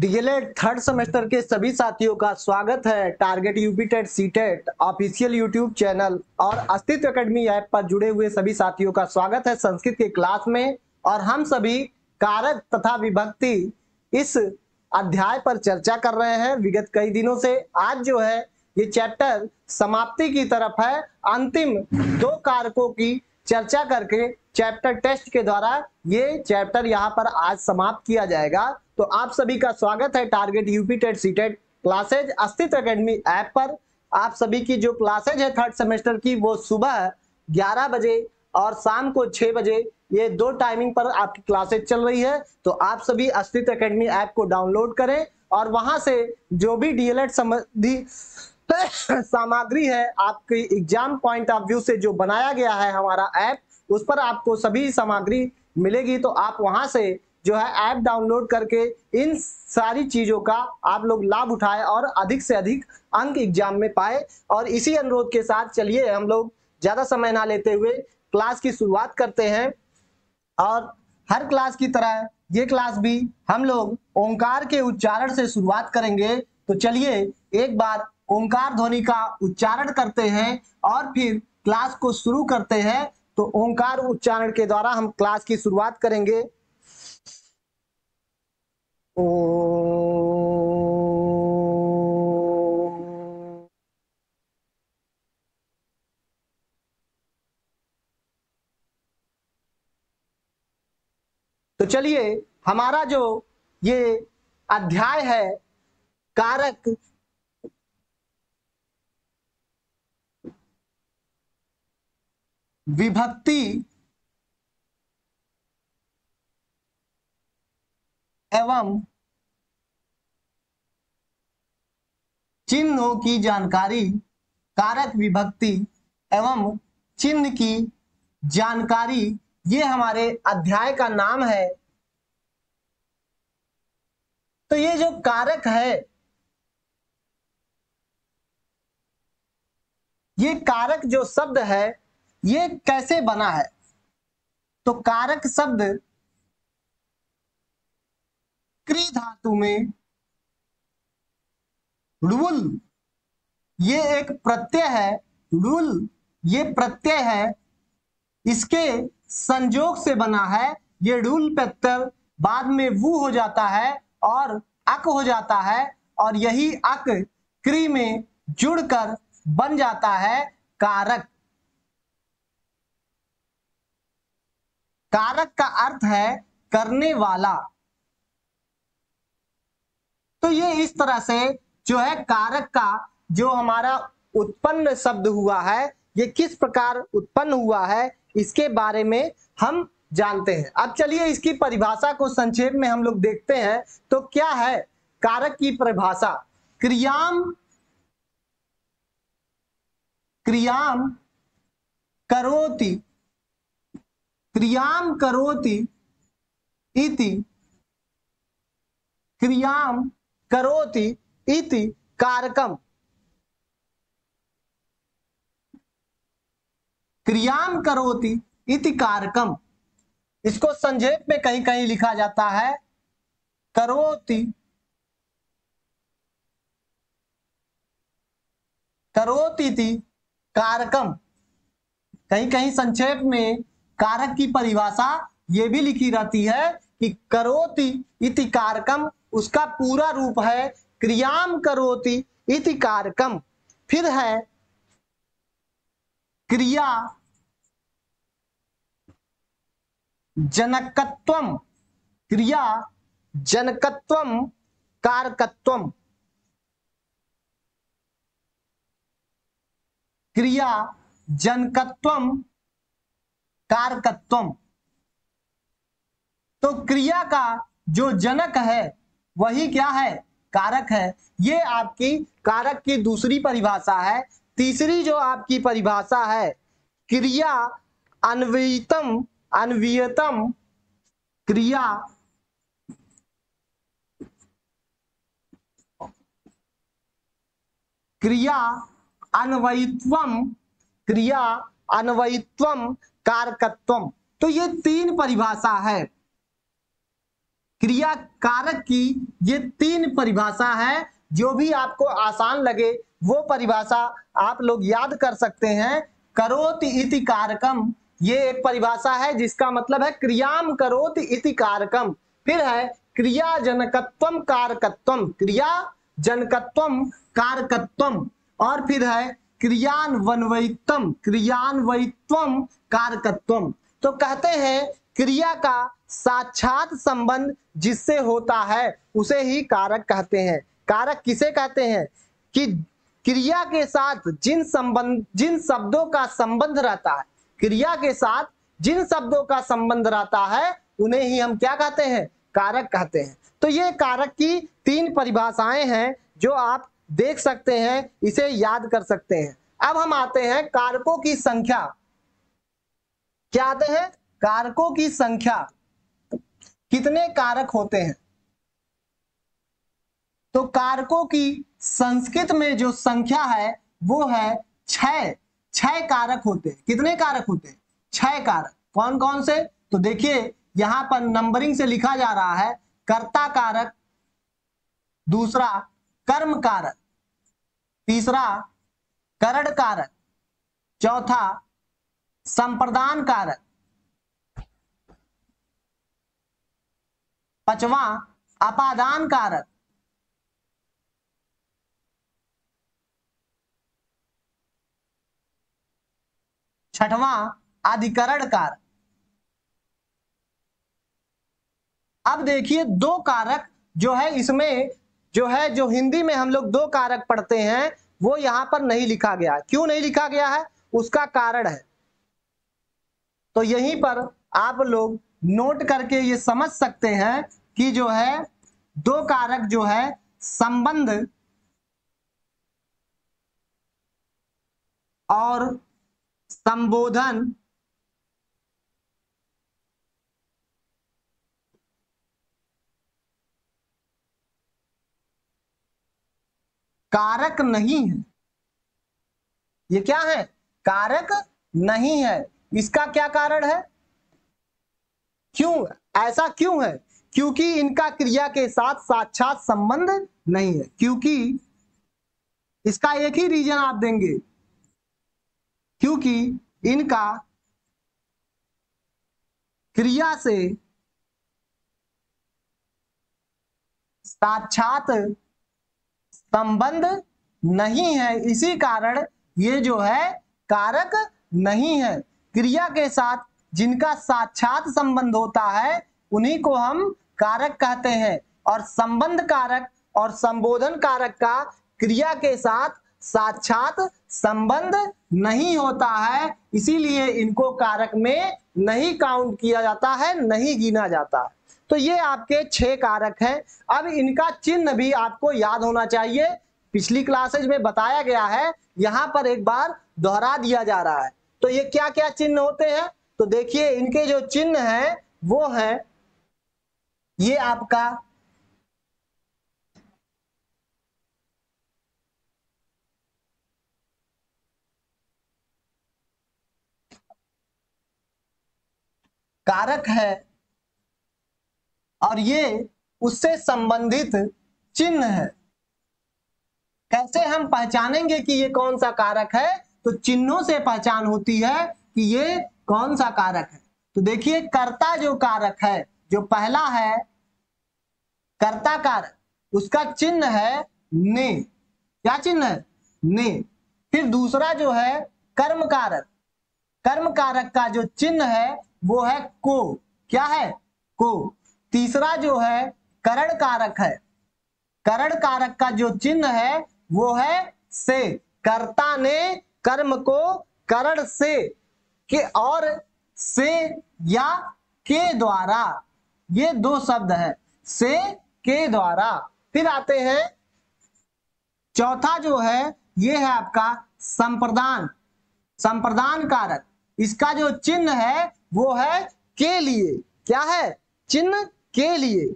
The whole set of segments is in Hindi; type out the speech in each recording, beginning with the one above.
डीएलएड थर्ड सेमेस्टर के सभी साथियों का स्वागत है target UP TET CTET official YouTube channel और अस्तित्व एकेडमी ऐप पर जुड़े हुए सभी साथियों का स्वागत है संस्कृत के क्लास में। और हम सभी कारक तथा विभक्ति इस अध्याय पर चर्चा कर रहे हैं विगत कई दिनों से। आज जो है ये चैप्टर समाप्ति की तरफ है। अंतिम दो कारकों की चर्चा करके चैप्टर टेस्ट के द्वारा ये चैप्टर यहाँ पर आज समाप्त किया जाएगा। तो आप सभी का स्वागत है target UP TET CTET classes Astitva academy app पर। आप सभी की जो क्लासेज है थर्ड सेमेस्टर की वो सुबह 11 बजे और शाम को 6 बजे ये दो टाइमिंग पर आपकी क्लासेज चल रही है। तो आप सभी अस्तित्व एकेडमी ऐप को डाउनलोड करें और वहां से जो भी डीएलएड संबंधी सामग्री है आपकी एग्जाम पॉइंट ऑफ व्यू से जो बनाया गया है हमारा ऐप, उस पर आपको सभी सामग्री मिलेगी। तो आप वहां से जो है ऐप डाउनलोड करके इन सारी चीजों का आप लोग लाभ उठाए और अधिक से अधिक अंक एग्जाम में पाए। और इसी अनुरोध के साथ चलिए हम लोग ज्यादा समय ना लेते हुए क्लास की शुरुआत करते हैं। और हर क्लास की तरह ये क्लास भी हम लोग ओंकार के उच्चारण से शुरुआत करेंगे। तो चलिए एक बार ओंकार ध्वनि का उच्चारण करते हैं और फिर क्लास को शुरू करते हैं। तो ओंकार उच्चारण के द्वारा हम क्लास की शुरुआत करेंगे। ओ तो चलिए हमारा जो ये अध्याय है कारक विभक्ति एवं चिन्हों की जानकारी, कारक विभक्ति एवं चिन्ह की जानकारी, ये हमारे अध्याय का नाम है। तो ये जो कारक है, ये कारक जो शब्द है ये कैसे बना है? तो कारक शब्द क्री धातु में रुल, ये एक प्रत्यय है। रुल ये प्रत्यय है, इसके संयोग से बना है। ये रुल प्रत्यय बाद में वु हो जाता है और अक हो जाता है और यही अक क्री में जुड़कर बन जाता है कारक। कारक का अर्थ है करने वाला। तो ये इस तरह से जो है कारक का जो हमारा उत्पन्न शब्द हुआ है ये किस प्रकार उत्पन्न हुआ है इसके बारे में हम जानते हैं। अब चलिए इसकी परिभाषा को संक्षेप में हम लोग देखते हैं। तो क्या है कारक की परिभाषा? क्रियाम क्रियाम करोति, क्रियाम करोति इति, क्रियाम करोति इति कारकम। क्रियाम करोति इति कारकम, इसको संक्षेप में कहीं कहीं लिखा जाता है करोति, करोति कारकम। कहीं कहीं संक्षेप में कारक की परिभाषा ये भी लिखी रहती है कि करोति इति कारकम, उसका पूरा रूप है क्रियाम करोति इति कारकम। फिर है क्रिया जनकत्वम, क्रिया जनकत्वम कारकत्वम, क्रिया जनकत्वम कारकत्वम। तो क्रिया का जो जनक है वही क्या है? कारक है। ये आपकी कारक की दूसरी परिभाषा है। तीसरी जो आपकी परिभाषा है क्रिया अन्वयितम, अन्वयतम, क्रिया क्रिया अन्वयित्वम, क्रिया अन्वयित्वम कारकत्वम। तो ये तीन परिभाषा है क्रिया कारक की ये 3 परिभाषा है। जो भी आपको आसान लगे वो परिभाषा आप लोग याद कर सकते हैं। करोति इति कारकम, ये एक परिभाषा है जिसका मतलब है क्रियाम करोति इति कारकम। फिर है क्रिया जनकत्वम कारकत्वम, क्रिया जनकत्वम कारकत्वम, और फिर है क्रियान्वयित्वम, क्रियान्वयित्वम कारकत्वम। तो कहते हैं क्रिया का साक्षात संबंध जिससे होता है उसे ही कारक कहते हैं। कारक किसे कहते हैं कि क्रिया के साथ जिन शब्दों का संबंध रहता है, क्रिया के साथ जिन शब्दों का संबंध रहता है उन्हें ही हम क्या कहते हैं, कारक कहते हैं। तो ये कारक की 3 परिभाषाएं हैं जो आप देख सकते हैं, इसे याद कर सकते हैं। अब हम आते हैं कारकों की संख्या। क्या आते हैं, कारकों की संख्या। कितने कारक होते हैं? तो कारकों की संस्कृत में जो संख्या है वो है 6। 6 कारक होते हैं। कितने कारक होते हैं? 6 कारक। कौन कौन से? तो देखिए यहां पर नंबरिंग से लिखा जा रहा है। कर्ता कारक, दूसरा कर्म कारक, तीसरा करण कारक, चौथा संप्रदान कारक, पांचवा अपादान कारक, छठवां अधिकरण कारक। अब देखिए 2 कारक जो है इसमें जो है, जो हिंदी में हम लोग 2 कारक पढ़ते हैं वो यहां पर नहीं लिखा गया है। क्यों नहीं लिखा गया है? उसका कारण है, तो यहीं पर आप लोग नोट करके ये समझ सकते हैं कि जो है 2 कारक जो है संबंध और संबोधन कारक नहीं है। ये क्या है? कारक नहीं है। इसका क्या कारण है? क्यों ऐसा क्यों है? क्योंकि इनका क्रिया के साथ साक्षात संबंध नहीं है। क्योंकि इसका एक ही रीजन आप देंगे, क्योंकि इनका क्रिया से साक्षात संबंध नहीं है, इसी कारण ये जो है कारक नहीं है। क्रिया के साथ जिनका साक्षात संबंध होता है उन्हीं को हम कारक कहते हैं, और संबंध कारक और संबोधन कारक का क्रिया के साथ साक्षात संबंध नहीं होता है, इसीलिए इनको कारक में नहीं काउंट किया जाता है, नहीं गिना जाता। तो ये आपके 6 कारक हैं। अब इनका चिन्ह भी आपको याद होना चाहिए। पिछली क्लासेज में बताया गया है, यहां पर एक बार दोहरा दिया जा रहा है। तो ये क्या क्या चिन्ह होते हैं? तो देखिए इनके जो चिन्ह हैं वो है ये आपका कारक है और ये उससे संबंधित चिन्ह है। कैसे हम पहचानेंगे कि ये कौन सा कारक है? तो चिन्हों से पहचान होती है कि ये कौन सा कारक है। तो देखिए कर्ता जो कारक है, जो पहला है कर्ता कारक, उसका चिन्ह है ने। क्या चिन्ह है? ने। फिर दूसरा जो है कर्म कारक, कर्म कारक का जो चिन्ह है वो है को। क्या है? को। तीसरा जो है करण कारक है, करण कारक का जो चिन्ह है वो है से। कर्ता ने कर्म को करण से के और से या के द्वारा, ये 2 शब्द है, से के द्वारा। फिर आते हैं चौथा जो है ये है आपका संप्रदान, संप्रदान कारक। इसका जो चिन्ह है वो है के लिए। क्या है? चिन्ह के लिए।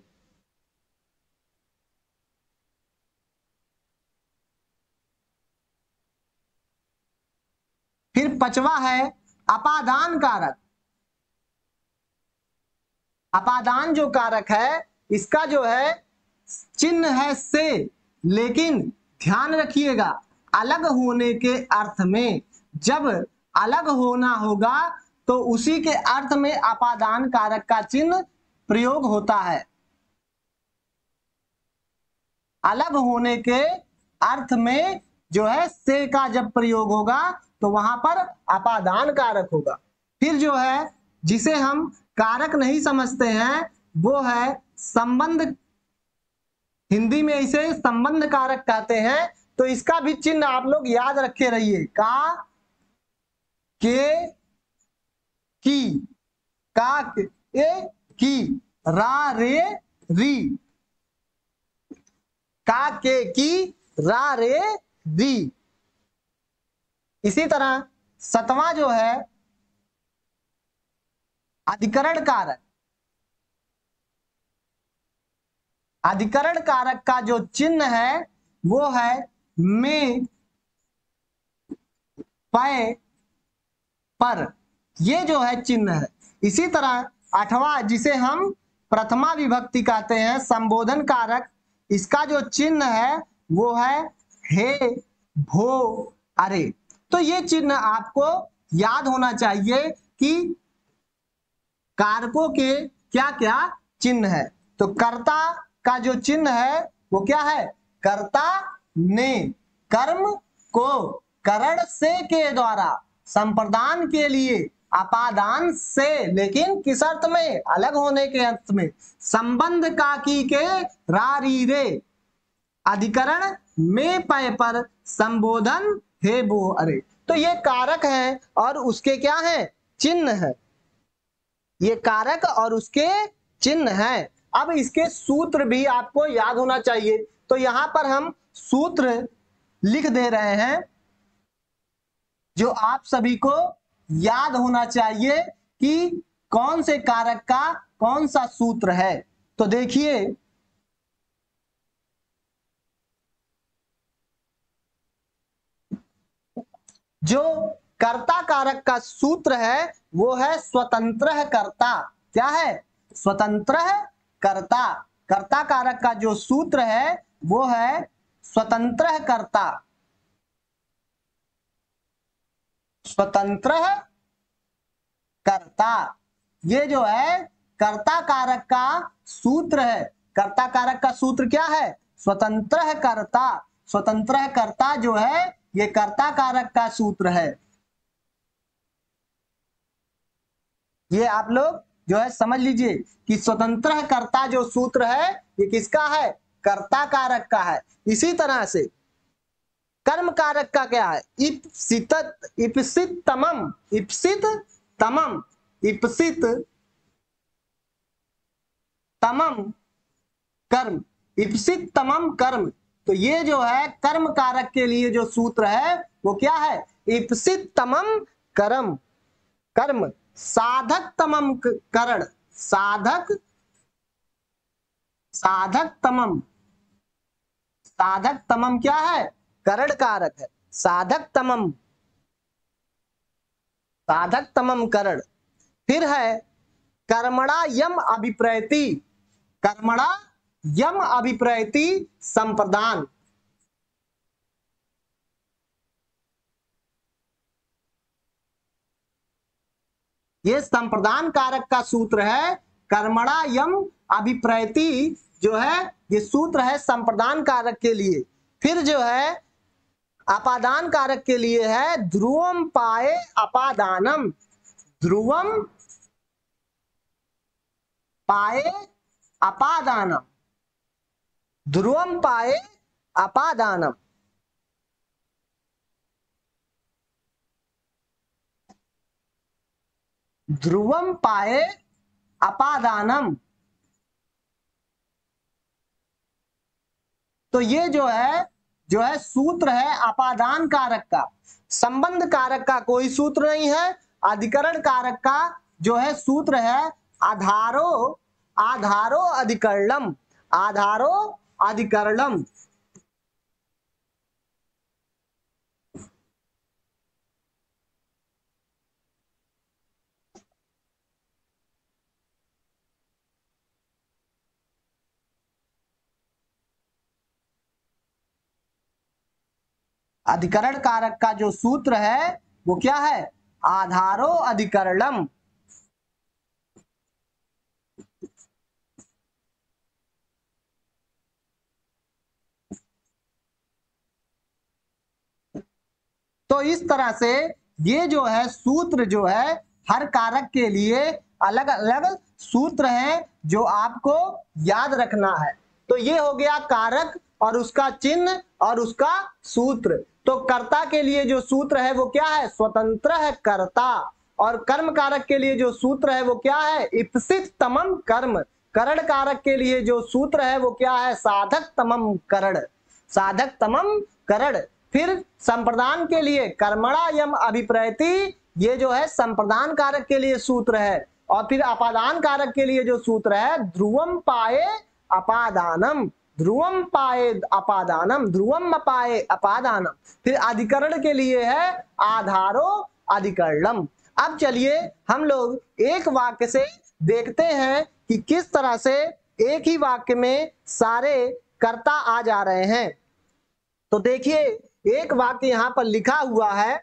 फिर 5वां है अपादान कारक। अपादान जो कारक है इसका जो है चिन्ह है से, लेकिन ध्यान रखिएगा अलग होने के अर्थ में, जब अलग होना होगा तो उसी के अर्थ में अपादान कारक का चिन्ह प्रयोग होता है। अलग होने के अर्थ में जो है से का जब प्रयोग होगा तो वहां पर अपादान कारक होगा। फिर जो है जिसे हम कारक नहीं समझते हैं वो है संबंध, हिंदी में इसे संबंध कारक कहते हैं। तो इसका भी चिन्ह आप लोग याद रखे रहिए, का के की, का के की, रा रे री, का के की, रा रे री। इसी तरह सतवां जो है अधिकरण कारक, अधिकरण कारक का जो चिन्ह है वो है में, पै, पर, ये जो है चिन्ह है। इसी तरह आठवां जिसे हम प्रथमा विभक्ति कहते हैं संबोधन कारक, इसका जो चिन्ह है वो है हे, भो, अरे। तो ये चिन्ह आपको याद होना चाहिए कि कारकों के क्या क्या चिन्ह है। तो कर्ता का जो चिन्ह है वो क्या है, कर्ता ने कर्म को करण से के द्वारा संप्रदान के लिए अपादान से, लेकिन किस अर्थ में, अलग होने के अर्थ में, संबंध काकी के रा री रे, अधिकरण में पय पर, संबोधन हे बो अरे। तो ये कारक है और उसके क्या है, चिन्ह है। ये कारक और उसके चिन्ह हैं। अब इसके सूत्र भी आपको याद होना चाहिए। तो यहां पर हम सूत्र लिख दे रहे हैं जो आप सभी को याद होना चाहिए कि कौन से कारक का कौन सा सूत्र है। तो देखिए जो कर्ता कारक का सूत्र है वो है स्वतंत्र कर्ता। क्या है, स्वतंत्र कर्ता। कर्ता कारक का जो सूत्र है वो है स्वतंत्र कर्ता, स्वतंत्र कर्ता। ये जो है कर्ता कारक का सूत्र है। कर्ता कारक का सूत्र क्या है, स्वतंत्र कर्ता। स्वतंत्र कर्ता जो है ये कर्ता कारक का सूत्र है। ये आप लोग जो है समझ लीजिए कि स्वतंत्र कर्ता जो सूत्र है ये किसका है, कर्ता कारक का है। इसी तरह से कर्म कारक का क्या है, इप्सित, इप्सित तमम, इप्सित तमम, इप्सित तमम कर्म, इप्सित तमम कर्म। तो ये जो है कर्म कारक के लिए जो सूत्र है वो क्या है, इप्सित तमम कर्म, कर्म, साधक तमम करण, साधक, साधक तमम, साधक तमम क्या है, करण कारक है। साधक तमम, साधक तमम करण। फिर है कर्मणा यम अभिप्रैति, कर्मणा यम अभिप्रैति संप्रदान। ये संप्रदान कारक का सूत्र है, कर्मणा यम अभिप्रैति जो है ये सूत्र है संप्रदान कारक के लिए। फिर जो है अपादान कारक के लिए है ध्रुवम पाए अपादानम, ध्रुवम पाए अपादानम, ध्रुवम पाए अपादानम। ध्रुवम पाए अपादानम। तो ये जो है सूत्र है अपादान कारक का। संबंध कारक का कोई सूत्र नहीं है। अधिकरण कारक का जो है सूत्र है आधारो, आधारो अधिकरणम, आधारो अधिकरणम। अधिकरण कारक का जो सूत्र है वो क्या है? आधारो अधिकरणम। तो इस तरह से ये जो है सूत्र जो है हर कारक के लिए अलग अलग सूत्र हैं जो आपको याद रखना है। तो ये हो गया कारक और उसका चिन्ह और उसका सूत्र। तो कर्ता के लिए जो सूत्र है वो क्या है? स्वतंत्र है कर्ता। और कर्म कारक के लिए जो सूत्र है वो क्या है? इप्सित तमम कर्म। करण कारक के लिए जो सूत्र है वो क्या है? साधक तमम करण। साधक तमम करण। फिर संप्रदान के लिए कर्मणा यम अभिप्रैति, ये जो है संप्रदान कारक के लिए सूत्र है। और फिर अपादान कारक के लिए जो सूत्र है ध्रुवम पाए अपादानम। ध्रुवम पाए अपादानम, ध्रुवम पाए अपादानम। फिर अधिकरण के लिए है आधारो अधिकरणम। अब चलिए हम लोग एक वाक्य से देखते हैं कि किस तरह से एक ही वाक्य में सारे कर्ता आ जा रहे हैं। तो देखिए एक वाक्य यहां पर लिखा हुआ है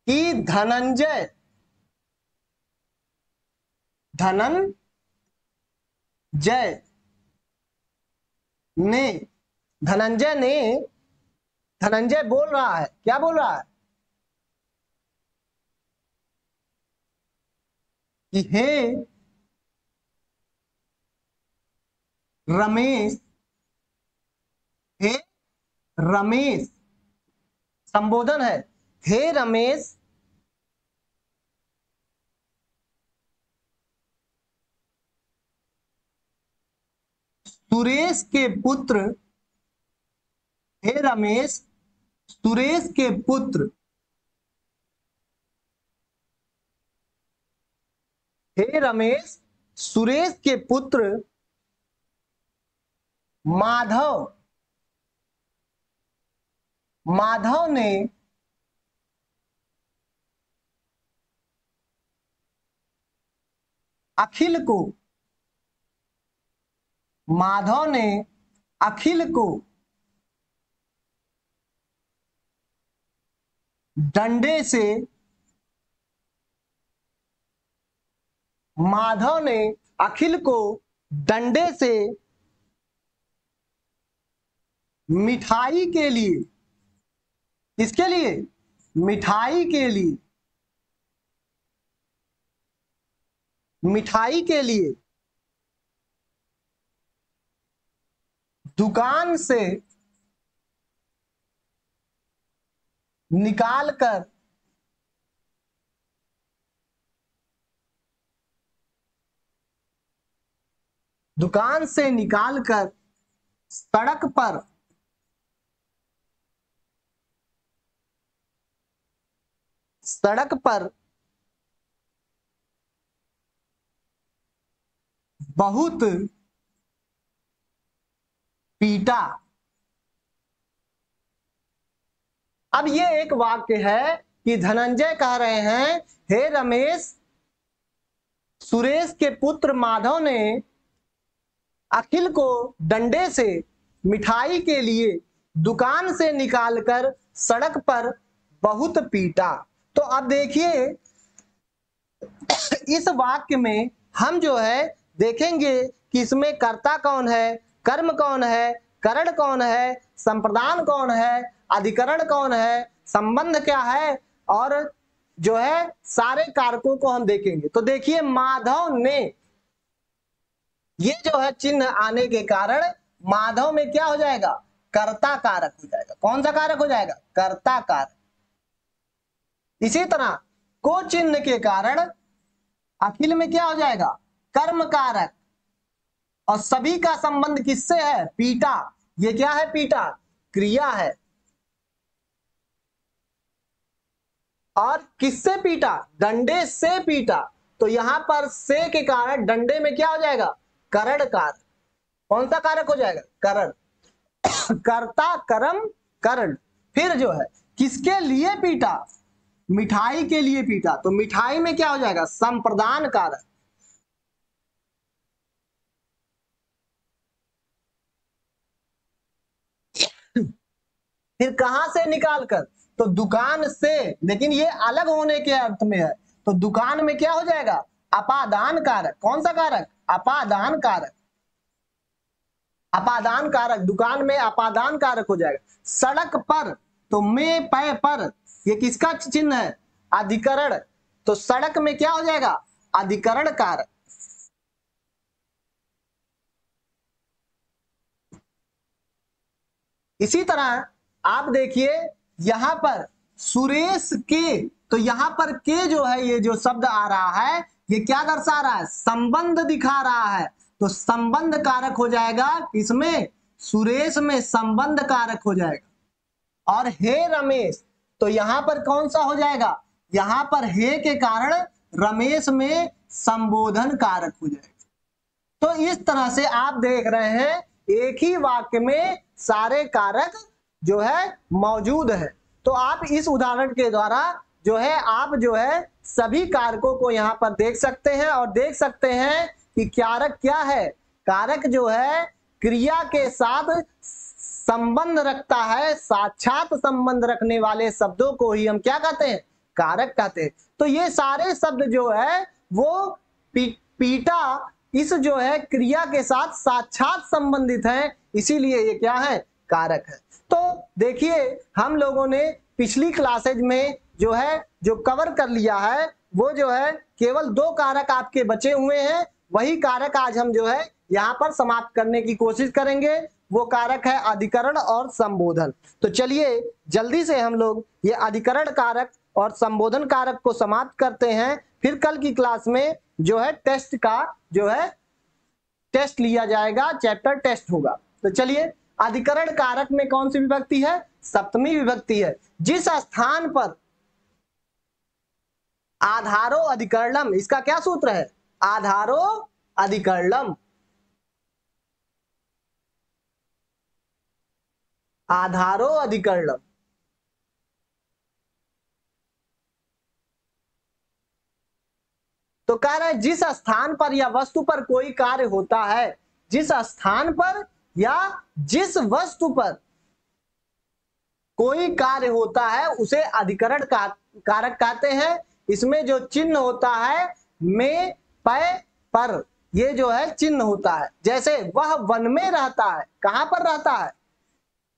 कि धनंजय ने धनंजय बोल रहा है, क्या बोल रहा है? कि हे रमेश, हे रमेश, संबोधन है, हे रमेश सुरेश के पुत्र, हे रमेश सुरेश के पुत्र, हे रमेश सुरेश के पुत्र माधव, माधव ने अखिल को, माधव ने अखिल को डंडे से, माधव ने अखिल को डंडे से मिठाई के लिए, किसके लिए? मिठाई के लिए, मिठाई के लिए दुकान से निकालकर सड़क पर बहुत पीटा। अब ये एक वाक्य है कि धनंजय कह रहे हैं हे रमेश सुरेश के पुत्र माधव ने अखिल को डंडे से मिठाई के लिए दुकान से निकालकर सड़क पर बहुत पीटा। तो अब देखिए इस वाक्य में हम जो है देखेंगे कि इसमें कर्ता कौन है, कर्म कौन है, करण कौन है, संप्रदान कौन है, अधिकरण कौन है, संबंध क्या है, और जो है सारे कारकों को हम देखेंगे। तो देखिए माधव ने, ये जो है चिन्ह आने के कारण माधव में क्या हो जाएगा? कर्ता कारक हो जाएगा। कौन सा कारक हो जाएगा? कर्ता कारक। इसी तरह को चिन्ह के कारण अखिल में क्या हो जाएगा? कर्म कारक। और सभी का संबंध किससे है? पीटा। ये क्या है? पीटा क्रिया है। और किससे पीटा? डंडे से पीटा। तो यहां पर से के कारण डंडे में क्या हो जाएगा? करण कारक। कौन सा कारक हो जाएगा? करण। कर्ता कर्म करण। फिर जो है किसके लिए पीटा? मिठाई के लिए पीटा। तो मिठाई में क्या हो जाएगा? संप्रदान कारक। फिर कहां से निकालकर, तो दुकान से, लेकिन ये अलग होने के अर्थ में है। तो दुकान में क्या हो जाएगा, अपादान कारक। कौन सा कारक, अपादान कारक। अपादान कारक, दुकान में अपादान कारक हो जाएगा। सड़क पर, तो में पै पर, ये किसका चिन्ह है, अधिकरण। तो सड़क में क्या हो जाएगा, अधिकरण कारक। इसी तरह आप देखिए यहां पर सुरेश के, तो यहां पर के जो है, ये जो शब्द आ रहा है, ये क्या दर्शा रहा है, संबंध दिखा रहा है। तो संबंध कारक हो जाएगा, इसमें सुरेश में संबंध कारक हो जाएगा। और हे रमेश, तो यहां पर कौन सा हो जाएगा, यहां पर हे के कारण रमेश में संबोधन कारक हो जाएगा। तो इस तरह से आप देख रहे हैं एक ही वाक्य में सारे कारक जो है मौजूद है। तो आप इस उदाहरण के द्वारा जो है, आप जो है सभी कारकों को यहां पर देख सकते हैं और देख सकते हैं कि कारक क्या है। कारक जो है क्रिया के साथ संबंध रखता है, साक्षात संबंध रखने वाले शब्दों को ही हम क्या कहते हैं, कारक कहते हैं। तो ये सारे शब्द जो है वो पीटा इस जो है क्रिया के साथ साक्षात संबंधित है, इसीलिए ये क्या है, कारक है। तो देखिए हम लोगों ने पिछली क्लासेज में जो है जो कवर कर लिया है, वो जो है केवल 2 कारक आपके बचे हुए हैं। वही कारक आज हम जो है यहाँ पर समाप्त करने की कोशिश करेंगे। वो कारक है अधिकरण और संबोधन। तो चलिए जल्दी से हम लोग ये अधिकरण कारक और संबोधन कारक को समाप्त करते हैं। फिर कल की क्लास में जो है टेस्ट का जो है टेस्ट लिया जाएगा, चैप्टर टेस्ट होगा। तो चलिए अधिकरण कारक में कौन सी विभक्ति है, सप्तमी विभक्ति है। जिस स्थान पर आधारो अधिकरणम, इसका क्या सूत्र है, आधारो अधिकरणम, आधारो अधिकरणम। तो कह रहे हैं जिस स्थान पर या वस्तु पर कोई कार्य होता है, जिस स्थान पर या जिस वस्तु पर कोई कार्य होता है उसे अधिकरण कारक कहते हैं। इसमें जो चिन्ह होता है में पै पर, ये जो है चिन्ह होता है। जैसे वह वन में रहता है, कहां पर रहता है,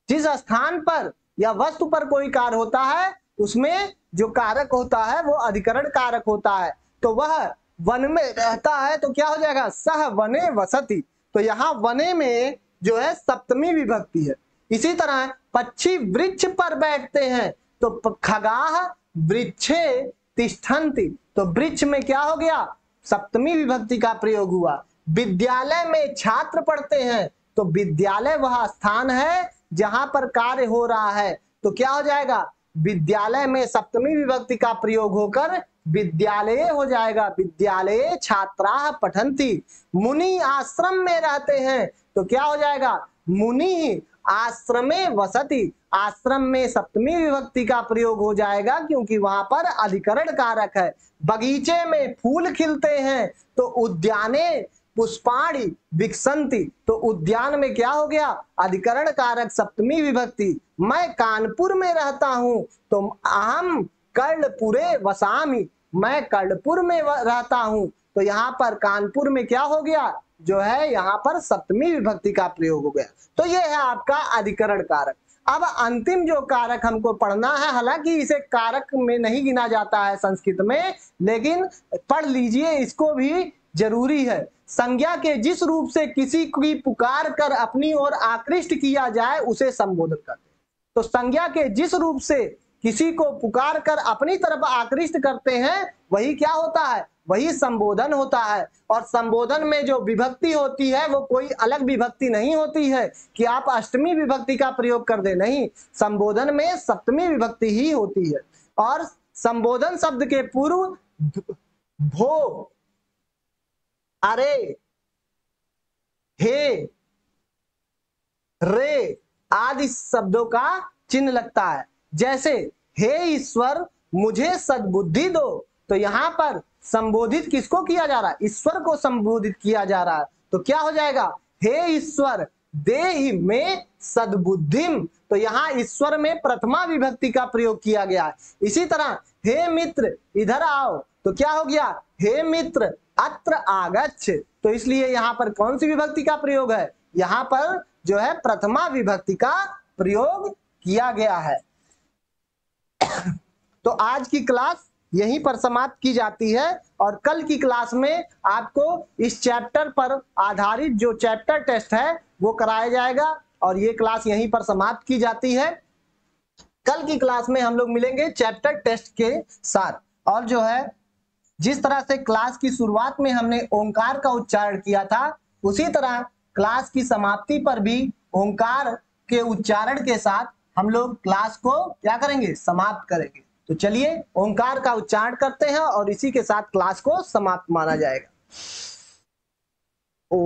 जिस स्थान पर या वस्तु पर कोई कार्य होता है उसमें जो कारक होता है वो अधिकरण कारक होता है। तो वह वन में रहता है तो क्या हो जाएगा, सह वने वसति। तो यहाँ वने में जो है सप्तमी विभक्ति है। इसी तरह पक्षी वृक्ष पर बैठते हैं तो खगाह वृक्षे तिष्ठन्ति, तो वृक्ष में क्या हो गया, सप्तमी विभक्ति का प्रयोग हुआ। विद्यालय में छात्र पढ़ते हैं तो विद्यालय वह स्थान है जहां पर कार्य हो रहा है, तो क्या हो जाएगा, विद्यालय में सप्तमी विभक्ति का प्रयोग होकर विद्यालय हो जाएगा। विद्यालय छात्राः पठन्ति। मुनि आश्रम में रहते हैं तो क्या हो जाएगा, मुनि आश्रमे वसति। आश्रम में सप्तमी विभक्ति का प्रयोग हो जाएगा क्योंकि वहां पर अधिकरण कारक है। बगीचे में फूल खिलते हैं तो उद्याने पुष्पाणि विकसंति, तो उद्यान में क्या हो गया, अधिकरण कारक सप्तमी विभक्ति। मैं कानपुर में रहता हूं तो अहम कर्णपुरे वसामि, मैं कर्णपुर में रहता हूं तो यहाँ पर कानपुर में क्या हो गया, जो है यहाँ पर सप्तमी विभक्ति का प्रयोग हो गया। तो ये है आपका अधिकरण कारक। अब अंतिम जो कारक हमको पढ़ना है, हालांकि इसे कारक में नहीं गिना जाता है संस्कृत में, लेकिन पढ़ लीजिए, इसको भी जरूरी है। संज्ञा के जिस रूप से किसी की पुकार कर अपनी ओर आकृष्ट किया जाए उसे संबोधन करते हैं। तो संज्ञा के जिस रूप से किसी को पुकार कर अपनी तरफ आकृष्ट करते हैं वही क्या होता है, वही संबोधन होता है। और संबोधन में जो विभक्ति होती है वो कोई अलग विभक्ति नहीं होती है कि आप अष्टमी विभक्ति का प्रयोग कर दे, नहीं, संबोधन में सप्तमी विभक्ति ही होती है। और संबोधन शब्द के पूर्व भो, अरे, हे, रे आदि शब्दों का चिन्ह लगता है। जैसे हे ईश्वर मुझे सद्बुद्धि दो, तो यहाँ पर संबोधित किसको किया जा रहा है, ईश्वर को संबोधित किया जा रहा है। तो क्या हो जाएगा, हे ईश्वर देहि में सद्बुद्धिम, तो यहाँ ईश्वर में प्रथमा विभक्ति का प्रयोग किया गया है। इसी तरह हे मित्र इधर आओ, तो क्या हो गया, हे मित्र अत्र आगच्छ, तो इसलिए यहाँ पर कौन सी विभक्ति का प्रयोग है, यहाँ पर जो है प्रथमा विभक्ति का प्रयोग किया गया है। तो आज की क्लास यहीं पर समाप्त की जाती है और कल की क्लास में आपको इस चैप्टर पर आधारित जो चैप्टर टेस्ट है वो कराया जाएगा और ये क्लास यहीं पर समाप्त की जाती है। कल की क्लास में हम लोग मिलेंगे चैप्टर टेस्ट के साथ। और जो है जिस तरह से क्लास की शुरुआत में हमने ओंकार का उच्चारण किया था, उसी तरह क्लास की समाप्ति पर भी ओंकार के उच्चारण के साथ हम लोग क्लास को क्या करेंगे, समाप्त करेंगे। तो चलिए ओंकार का उच्चारण करते हैं और इसी के साथ क्लास को समाप्त माना जाएगा। ओ